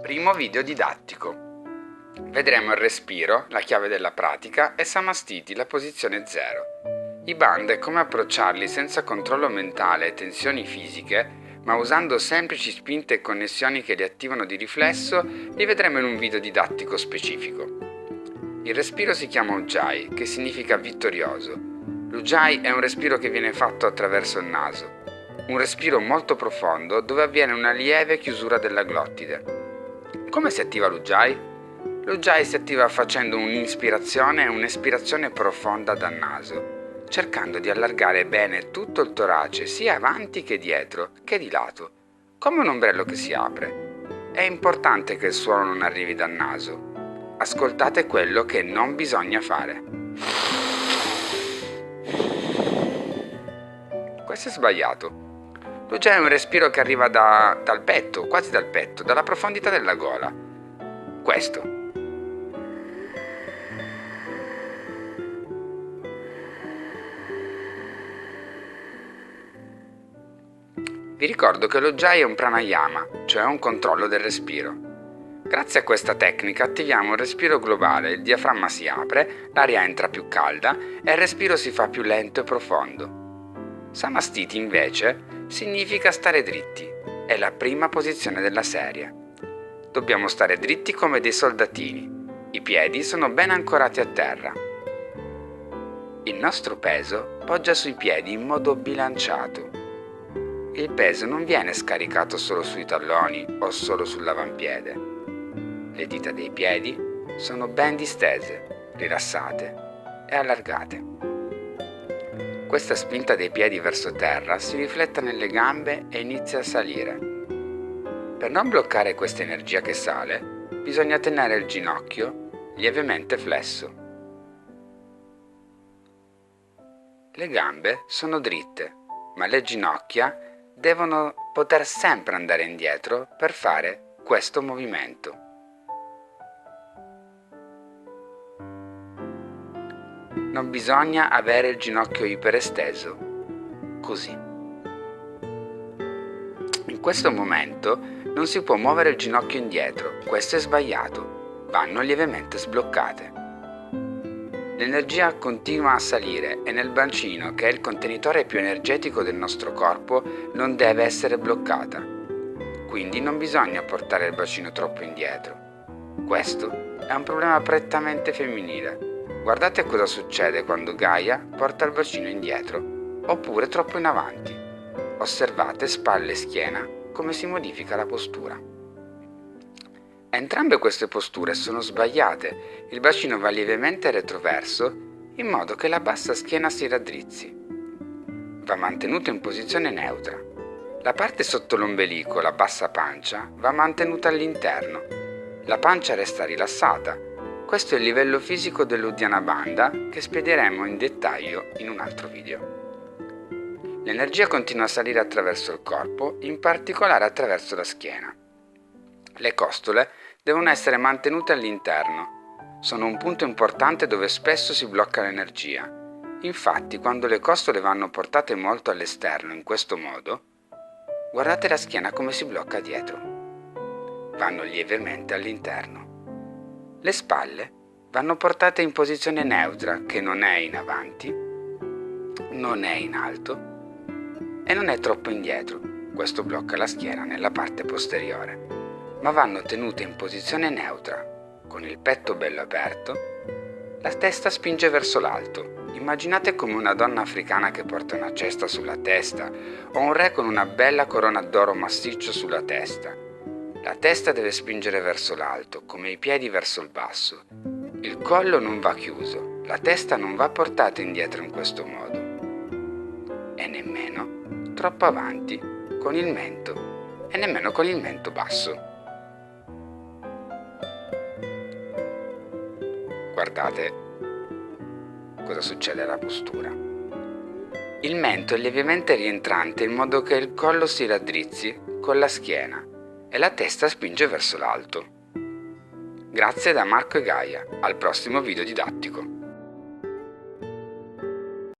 Primo video didattico. Vedremo il respiro, la chiave della pratica, e Samastiti, la posizione 0. I band e come approcciarli senza controllo mentale e tensioni fisiche, ma usando semplici spinte e connessioni che li attivano di riflesso, li vedremo in un video didattico specifico. Il respiro si chiama Ujjayi, che significa vittorioso. L'Ujjayi è un respiro che viene fatto attraverso il naso. Un respiro molto profondo dove avviene una lieve chiusura della glottide. Come si attiva l'Ujjayi? L'Ujjayi si attiva facendo un'inspirazione e un'espirazione profonda dal naso, cercando di allargare bene tutto il torace, sia avanti che dietro, che di lato, come un ombrello che si apre. È importante che il suono non arrivi dal naso. Ascoltate quello che non bisogna fare. Questo è sbagliato. L'Ujjayi è un respiro che arriva dal petto, quasi dal petto, dalla profondità della gola. Questo. Vi ricordo che l'Ujjayi è un pranayama, cioè un controllo del respiro. Grazie a questa tecnica attiviamo il respiro globale, il diaframma si apre, l'aria entra più calda e il respiro si fa più lento e profondo. Samastiti invece significa stare dritti, è la prima posizione della serie. Dobbiamo stare dritti come dei soldatini, i piedi sono ben ancorati a terra. Il nostro peso poggia sui piedi in modo bilanciato. Il peso non viene scaricato solo sui talloni o solo sull'avampiede. Le dita dei piedi sono ben distese, rilassate e allargate. Questa spinta dei piedi verso terra si riflette nelle gambe e inizia a salire. Per non bloccare questa energia che sale, bisogna tenere il ginocchio lievemente flesso. Le gambe sono dritte, ma le ginocchia devono poter sempre andare indietro per fare questo movimento. Non bisogna avere il ginocchio iperesteso, così. In questo momento non si può muovere il ginocchio indietro, questo è sbagliato, vanno lievemente sbloccate. L'energia continua a salire e nel bacino, che è il contenitore più energetico del nostro corpo, non deve essere bloccata. Quindi non bisogna portare il bacino troppo indietro. Questo è un problema prettamente femminile. Guardate cosa succede quando Gaia porta il bacino indietro, oppure troppo in avanti. Osservate spalle e schiena come si modifica la postura. Entrambe queste posture sono sbagliate, il bacino va lievemente retroverso in modo che la bassa schiena si raddrizzi. Va mantenuto in posizione neutra. La parte sotto l'ombelico, la bassa pancia, va mantenuta all'interno. La pancia resta rilassata. Questo è il livello fisico dell'Uddiyana Bandha che spiegheremo in dettaglio in un altro video. L'energia continua a salire attraverso il corpo, in particolare attraverso la schiena. Le costole devono essere mantenute all'interno. Sono un punto importante dove spesso si blocca l'energia. Infatti, quando le costole vanno portate molto all'esterno in questo modo, guardate la schiena come si blocca dietro. Vanno lievemente all'interno. Le spalle vanno portate in posizione neutra, che non è in avanti, non è in alto e non è troppo indietro. Questo blocca la schiena nella parte posteriore. Ma vanno tenute in posizione neutra, con il petto bello aperto, la testa spinge verso l'alto. Immaginate come una donna africana che porta una cesta sulla testa o un re con una bella corona d'oro massiccio sulla testa. La testa deve spingere verso l'alto, come i piedi verso il basso. Il collo non va chiuso, la testa non va portata indietro in questo modo. E nemmeno troppo avanti con il mento, e nemmeno con il mento basso. Guardate cosa succede alla postura. Il mento è lievemente rientrante in modo che il collo si raddrizzi con la schiena e la testa spinge verso l'alto. Grazie da Marco e Gaia, al prossimo video didattico.